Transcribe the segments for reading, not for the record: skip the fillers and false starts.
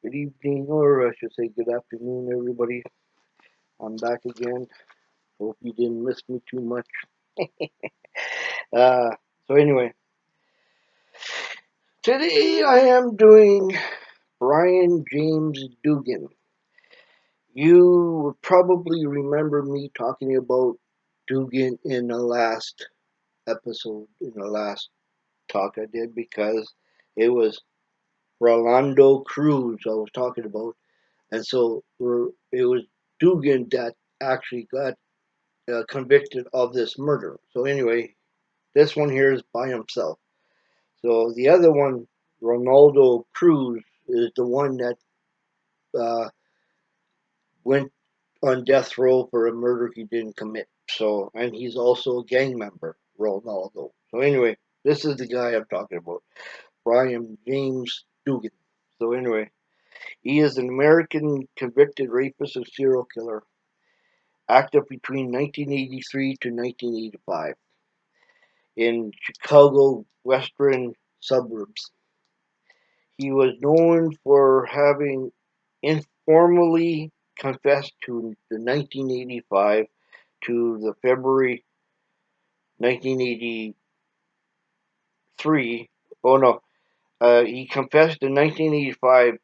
Good evening, or I should say good afternoon, everybody. I'm back again. Hope you didn't miss me too much. Uh, so anyway, today I am doing Brian James Dugan. You would probably remember me talking about Dugan in the last episode, in the last talk I did, because it was Rolando Cruz I was talking about, and so it was Dugan that actually got convicted of this murder. So anyway, this one here is by himself. So the other one, Ronaldo Cruz, is the one that uh, went on death row for a murder he didn't commit. So, and he's also a gang member, Ronaldo. So anyway, this is the guy I'm talking about, Brian James Dugan. So anyway, he is an American convicted rapist and serial killer, active between 1983 to 1985. In Chicago western suburbs. He was known for having informally confessed to the 1985 to the February 1983. Oh no, he confessed in 1985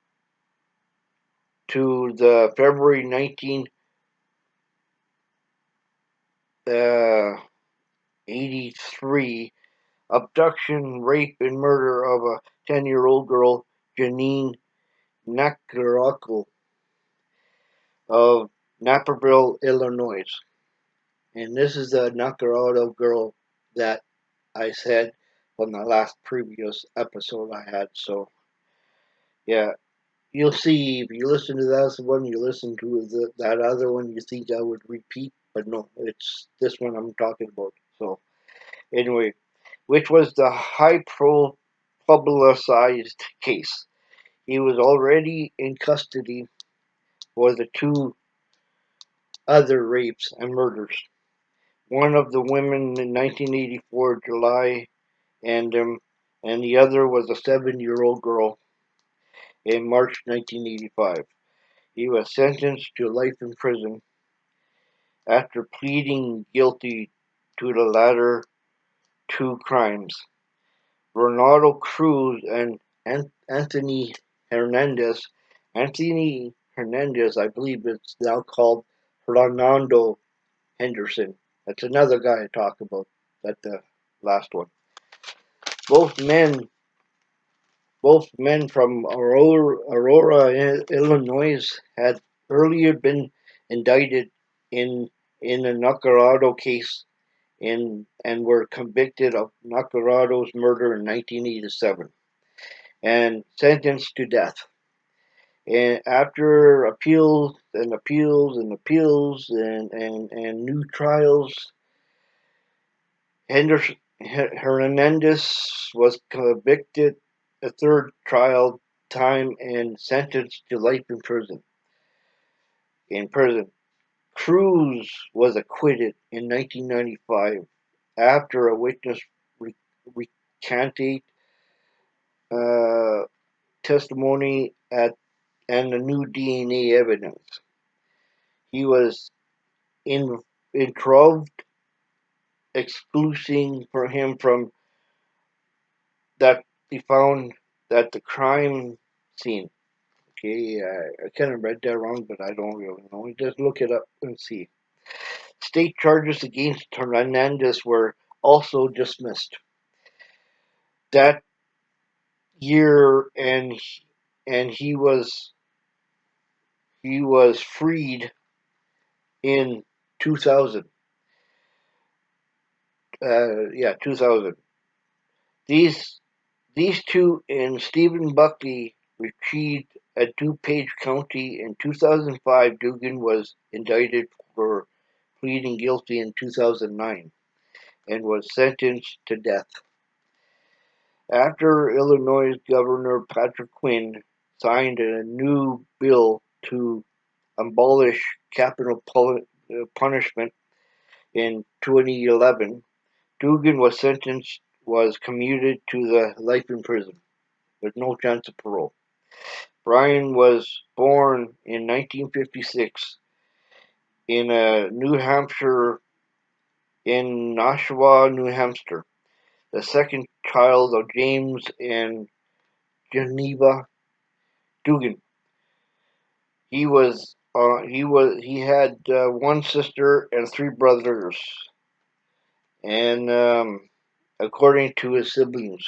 to the February 1983 abduction, rape, and murder of a 10-year-old girl, Janine Nakarako, of Naperville, Illinois. And this is the Nakarado girl that I said from the last previous episode I had. So, yeah, you'll see if you listen to that one, you listen to that other one, you think I would repeat, but no, it's this one I'm talking about. So, anyway, which was the high publicized case. He was already in custody for the two other rapes and murders. One of the women in 1984 July, and the other was a 7-year-old girl in March 1985. He was sentenced to life in prison after pleading guilty to the latter two crimes. Ronaldo Cruz and Anthony Hernandez. Anthony Hernandez, I believe it's now called Ronaldo Henderson. That's another guy I talked about. That the last one. Both men Both men from Aurora, Illinois, had earlier been indicted in a Nacarado case and were convicted of Nacarado's murder in 1987 and sentenced to death. And after appeals and new trials, Henderson, Hernandez was convicted a third trial time and sentenced to life in prison. Cruz was acquitted in 1995 after a witness recanted uh, testimony and the new DNA evidence. He was in, involved, excluding for him from that he found that the crime scene. Okay, I kind of read that wrong, but I don't really know. Just look it up and see. State charges against Hernandez were also dismissed that year, and he was freed in 2000. Yeah, 2000. These these two and Stephen Buckley retrieved at DuPage County in 2005. Dugan was indicted for pleading guilty in 2009 and was sentenced to death. After Illinois Governor Patrick Quinn signed a new bill to abolish capital punishment in 2011, Dugan was commuted to the life in prison with no chance of parole. Brian was born in 1956 in New Hampshire, in Nashua, New Hampshire, the second child of James and Geneva Dugan. He had one sister and three brothers, and according to his siblings,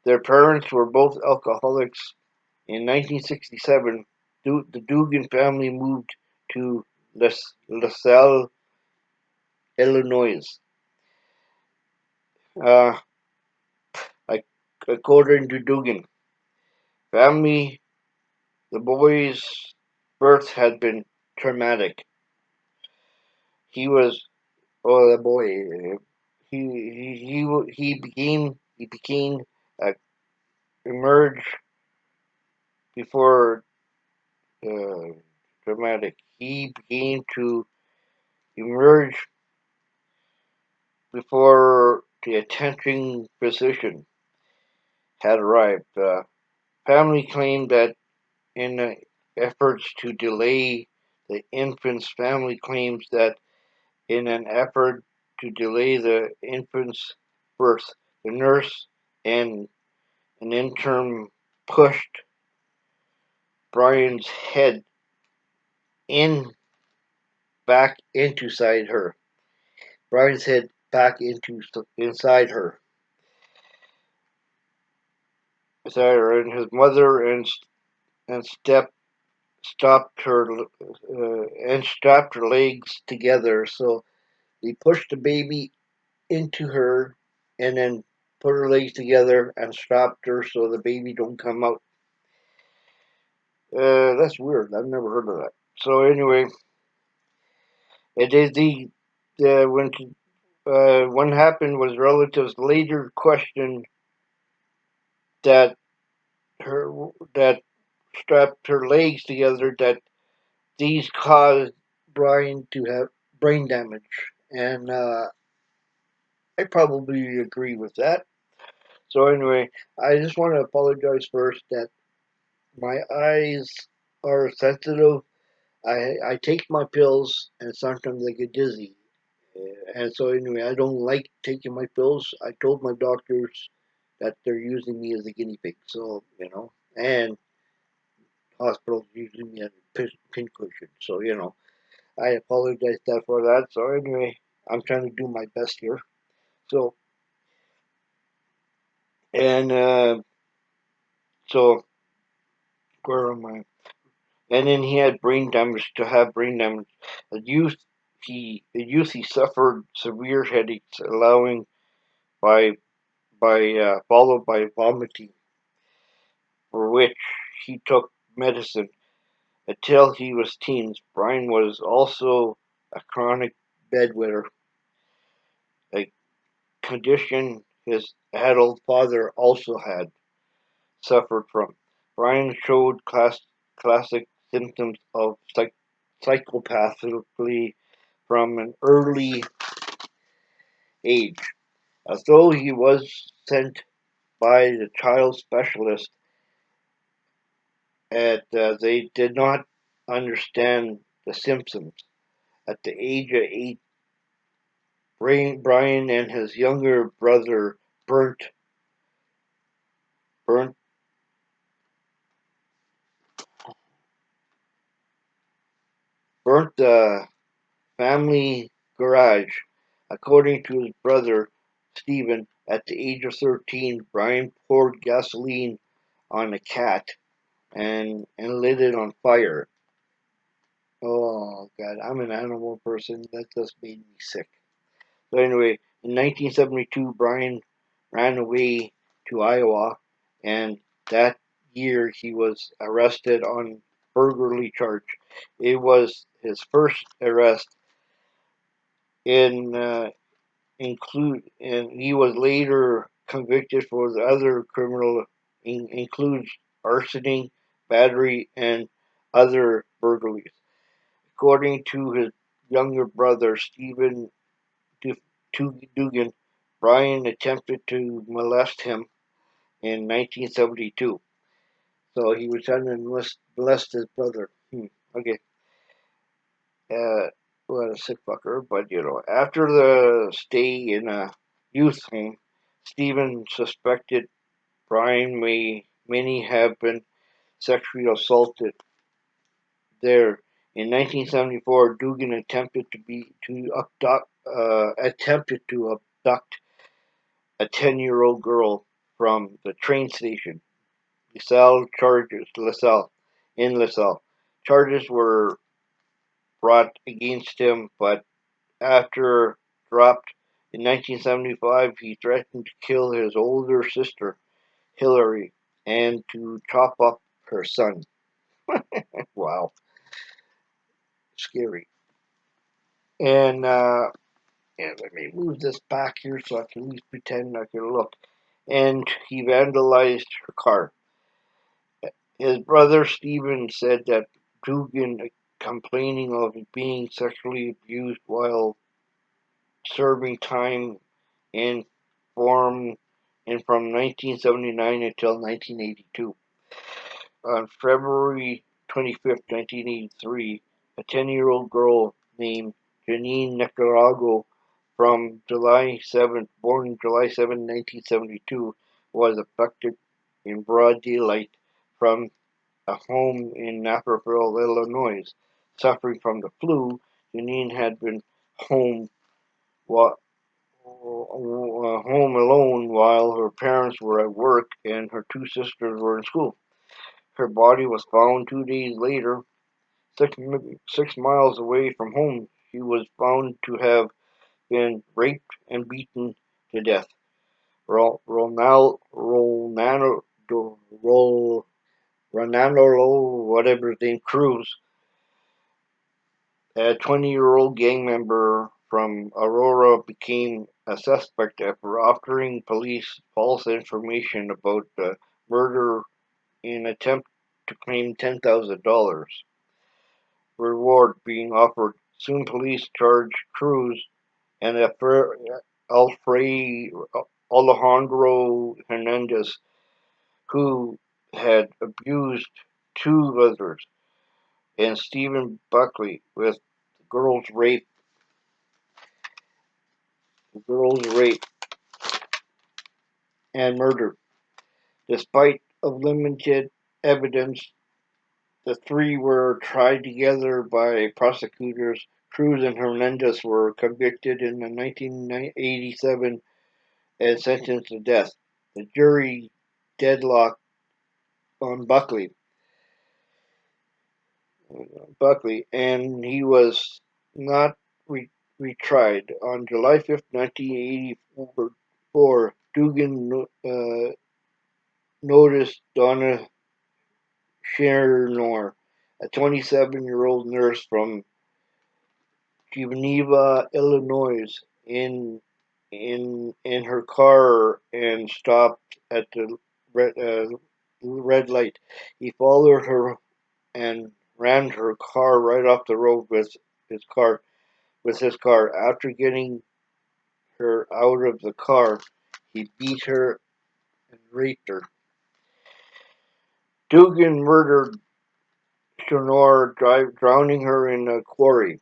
their parents were both alcoholics. In 1967, the Dugan family moved to LaSalle, Illinois. Uh, According to Dugan family, the boy's birth had been traumatic. He was the boy. He became uh, emerged before uh, dramatic. He began to emerge before the attending physician had arrived. Family claimed that in the efforts to delay the infant's family claims that in an effort to delay the infant's birth, the nurse and an intern pushed Brian's head in back inside her. Brian's head back into inside her. And his mother and step stopped her and strapped her legs together. So they pushed the baby into her and then put her legs together and strapped her so the baby don't come out. That's weird. I've never heard of that. So anyway, it is when what happened was relatives later questioned that her that strapped her legs together that these caused Brian to have brain damage, and I probably agree with that. So anyway, I just want to apologize first that my eyes are sensitive. I take my pills and sometimes I get dizzy. And so anyway, I don't like taking my pills. I told my doctors that they're using me as a guinea pig. So and hospitals using me as a pincushion. So I apologize for that. So anyway, I'm trying to do my best here. So and so where am I? And then he had brain damage. To have brain damage, at youth he suffered severe headaches, allowing by followed by vomiting, for which he took medicine until he was teens. Brian was also a chronic bedwetter, a condition his adult father also had suffered from. Brian showed classic symptoms of psychopathy from an early age. Although he was sent by the child specialist, they did not understand the symptoms. At the age of 8, Brian and his younger brother burnt burnt burnt the family garage. According to his brother Stephen, at the age of 13, Brian poured gasoline on a cat and lit it on fire. Oh God, I'm an animal person. That just made me sick. So anyway, in 1972, Brian ran away to Iowa, and that year he was arrested on burglary charge. It was his first arrest in and he was later convicted for the other criminal includes arsoning, battery, and other burglaries. According to his younger brother Stephen Dugan, Brian attempted to molest him in 1972. So he was trying to molest his brother. Okay. What a sick fucker. But, after the stay in a youth home, Stephen suspected Brian many have been sexually assaulted there. In 1974, Dugan attempted to abduct a 10-year-old girl from the train station. LaSalle, in LaSalle. Charges were brought against him, but after dropped in 1975, he threatened to kill his older sister, Hillary, and to chop up her son. Wow, scary. And let me move this back here so I can at least pretend I can look. And he vandalized her car. His brother Stephen said that Dugan, complaining of being sexually abused while serving time in form and from 1979 until 1982. On February 25th, 1983, a 10-year-old girl named Janine Nicarago from born July 7, 1972, was abducted in broad daylight from a home in Naperville, Illinois. Suffering from the flu, Janine had been home home alone while her parents were at work and her two sisters were in school. Her body was found 2 days later, 6 miles away from home. She was found to have been raped and beaten to death. Ronaldo, whatever his name, Cruz, a 20-year-old gang member from Aurora, became a suspect after offering police false information about the murder in an attempt to claim $10,000 reward being offered. Soon police charged Cruz and Alejandro Hernandez, who had abused two others, and Stephen Buckley with girls' rape and murder. Despite of limited evidence, the three were tried together by prosecutors. Cruz and Hernandez were convicted in 1987 and sentenced to death. The jury deadlocked on Buckley, and he was not retried. On July 5th, 1984, Dugan noticed Donna Chernow, a 27-year-old nurse from Geneva, Illinois, in her car and stopped at the red light. He followed her and ran her car right off the road his car with his car. After getting her out of the car, he beat her and raped her. Dugan murdered Chernow, drowning her in a quarry.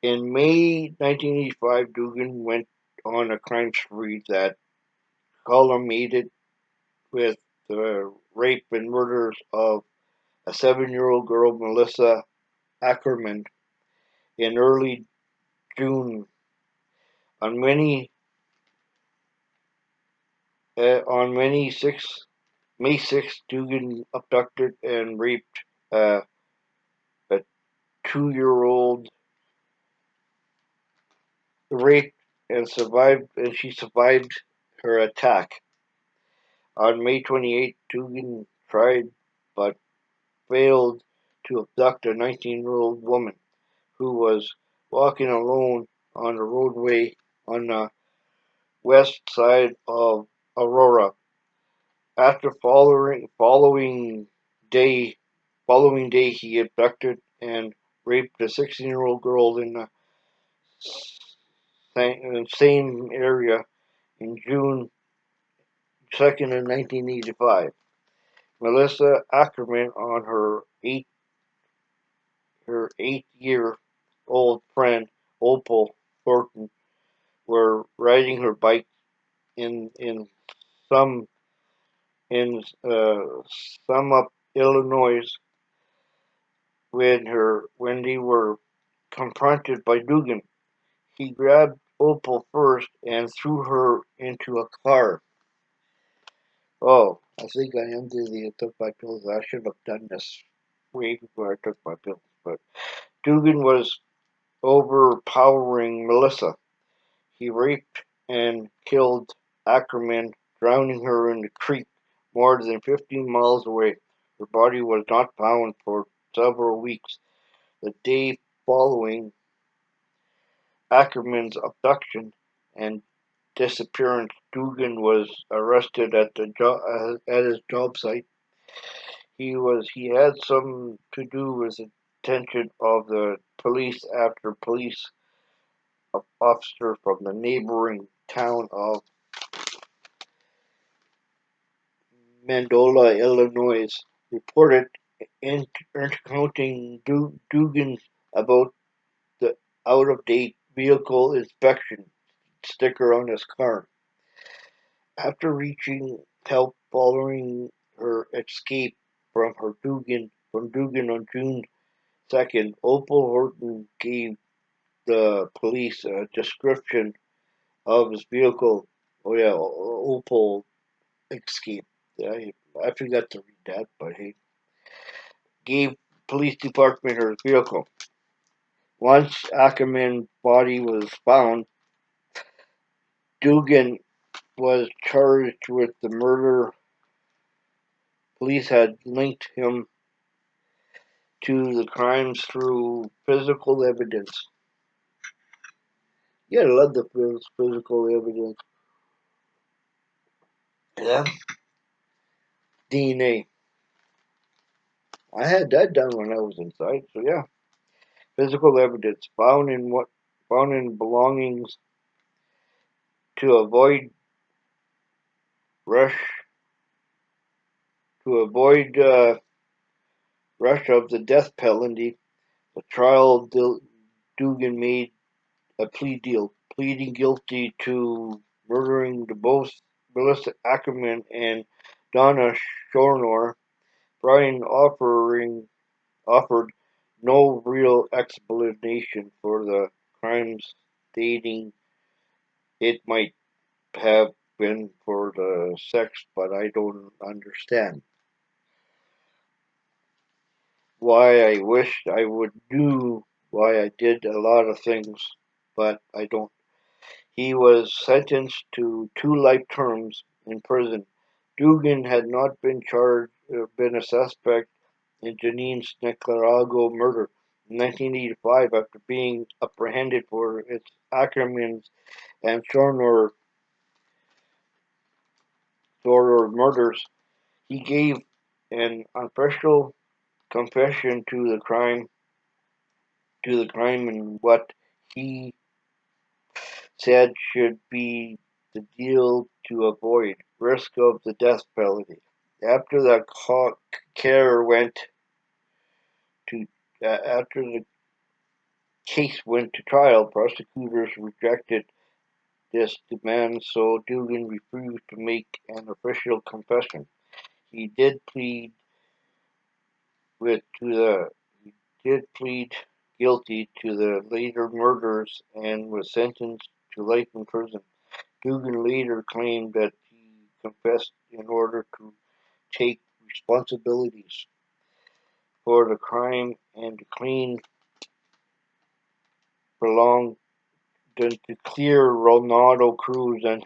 In May 1985, Dugan went on a crime spree that culminated with the rape and murders of a 7-year-old girl, Melissa Ackerman, in early June. On many, on May 6th, Dugan abducted and raped a 2-year-old, raped and she survived her attack. On May 28th, Dugan tried but failed to abduct a 19-year-old woman who was walking alone on the roadway on the west side of Aurora. After day following day, he abducted and raped a 16-year-old girl in the same area in June 2nd of 1985. Melissa Ackerman and her 8-year-old friend Opal Thornton were riding her bike in some in Sum Up, Illinois, when they were confronted by Dugan. He grabbed Opal first and threw her into a car. Oh, I think I am dizzy. I took my pills. I should have done this way before I took my pills. But Dugan was overpowering Melissa. He raped and killed Ackerman, drowning her in the creek more than 15 miles away. Her body was not found for several weeks. The day following Ackerman's abduction and disappearance, Dugan was arrested at his job site. He had some to do with the attention of the police after police officer from the neighboring town of Mandola, Illinois, reported encountering Dugan about the out-of-date vehicle inspection sticker on his car. After reaching help following her escape from Dugan on June 2nd, Opal Horton gave the police a description of his vehicle. Oh yeah, Opal escaped. I forgot to read that, but he gave police department her vehicle. Once Ackerman's body was found, Dugan was charged with the murder. Police had linked him to the crimes through physical evidence. Yeah, I love the physical evidence. Yeah, DNA. I had that done when I was inside, so yeah. Physical evidence found in belongings to rush avoid rush of the death penalty. The trial Dugan made a plea deal, pleading guilty to murdering both Melissa Ackerman and Donna Shornor. Brian offered no real explanation for the crimes, stating it might have been for the sex, but I don't understand why. I wished I would do why I did a lot of things, but I don't. He was sentenced to 2 life terms in prison. Dugan had not been charged or been a suspect in Janine's Nicaragua murder in 1985 after being apprehended for its Ackerman's and Shornor murders. He gave an official confession to the crime and what he said should be the deal to avoid risk of the death penalty. After the care went to after the case went to trial, prosecutors rejected this demand, so Dugan refused to make an official confession. He did plead with to the he did plead guilty to the later murders and was sentenced to life in prison. Dugan later claimed that he confessed in order to take responsibilities for the crime and to belong to clear Ronaldo Cruz and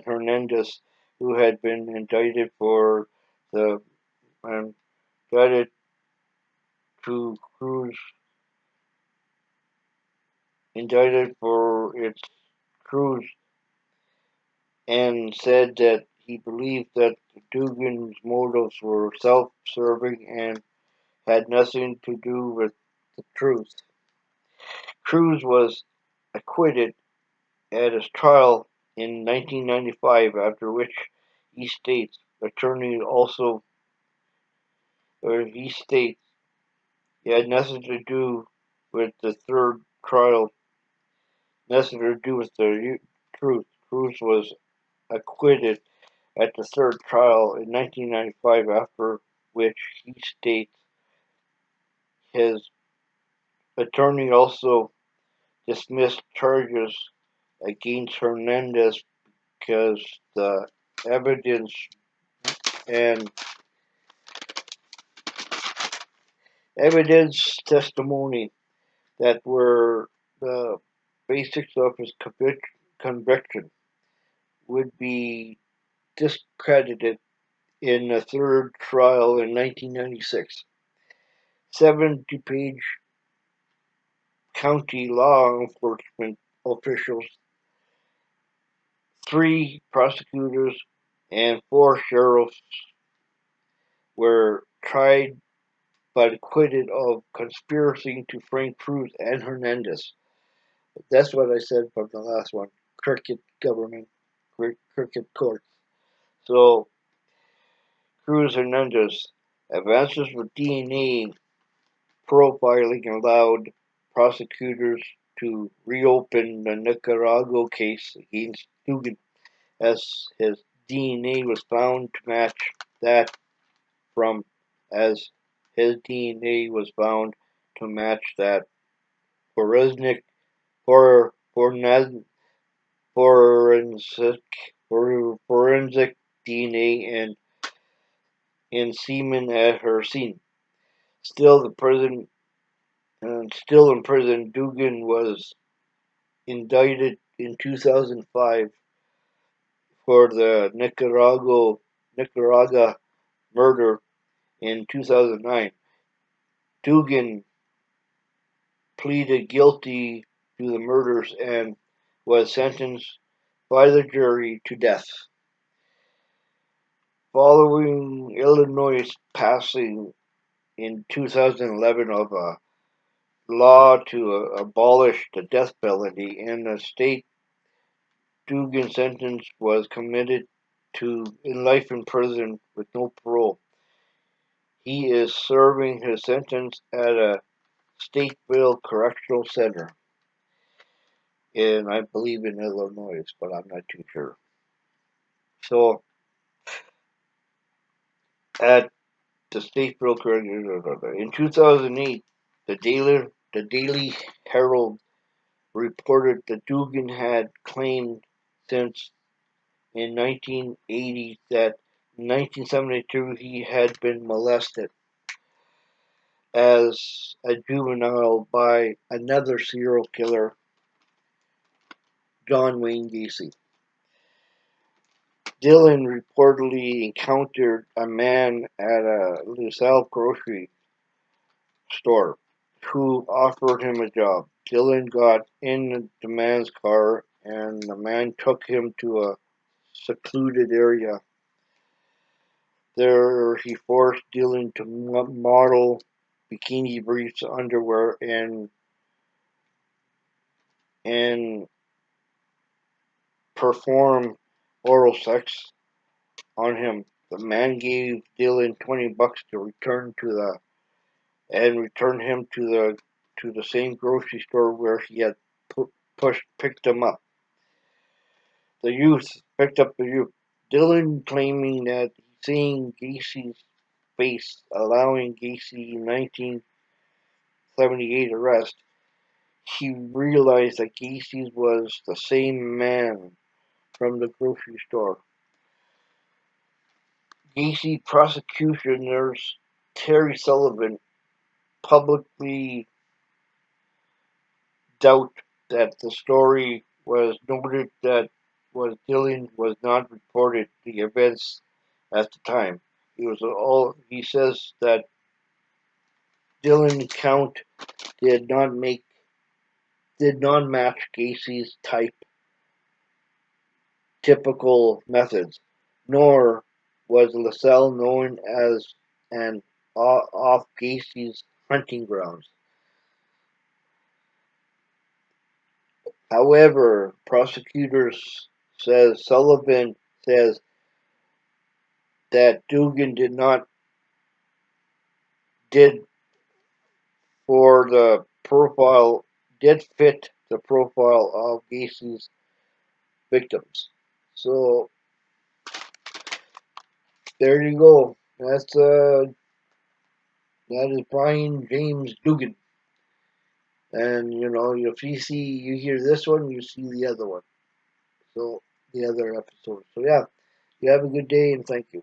Hernandez, who had been the indicted to Cruz indicted for its Cruz, and said that he believed that Dugan's motives were self-serving and had nothing to do with the truth. Cruz was acquitted at his trial in 1995, after which, he states, attorney also where he states it had nothing to do with the third trial, nothing to do with the truth. Cruz was acquitted at the third trial in 1995, after which he states his attorney also dismissed charges against Hernandez because the evidence and evidence testimony that were the basics of his conviction would be discredited in the third trial in 1996. 7 DuPage County law enforcement officials, 3 prosecutors, and 4 sheriffs were tried but acquitted of conspiracy to frame Cruz and Hernandez. That's what I said from the last one. Crooked government, crooked courts. So Cruz Hernandez advances with DNA profiling allowed prosecutors to reopen the Nicaragua case against Dugan, as his DNA was found to match that from as his DNA was found to match that forensic for forensic forensic DNA and in semen at her scene. Still, the prison still in prison, Dugan was indicted in 2005 for the Nicaragua murder in 2009. Dugan pleaded guilty to the murders and was sentenced by the jury to death. Following Illinois' passing in 2011 of a law to abolish the death penalty in the state, Dugan's sentence was commuted to life in prison with no parole. He is serving his sentence at a Stateville Correctional Center in, I believe, in Illinois, but I'm not too sure. So, at the Stateville Correctional Center in 2008, the Daily Herald reported that Dugan had claimed since in 1980 that in 1972 he had been molested as a juvenile by another serial killer, John Wayne Gacy. Dylan reportedly encountered a man at a LaSalle grocery store who offered him a job. Dylan got in the man's car and the man took him to a secluded area. There he forced Dylan to model bikini briefs, underwear, and perform oral sex on him. The man gave Dylan $20 to return him to the same grocery store where he had picked him up. The youth picked up the youth. Dylan claiming that seeing Gacy's face, allowing Gacy 1978 arrest, he realized that Gacy was the same man from the grocery store. Gacy prosecutioners Terry Sullivan publicly doubt that the story was noted that was Dylan was not reported the events at the time. He says that Dylan's account did not match Gacy's typical methods, nor was LaSalle known as an off Gacy's hunting grounds. However, prosecutors Sullivan says that Dugan did not did for the profile did fit the profile of Gacy's victims. So there you go. That is Brian James Dugan. And if you hear this one, you see the other one. So the other episode. So yeah, you have a good day and thank you.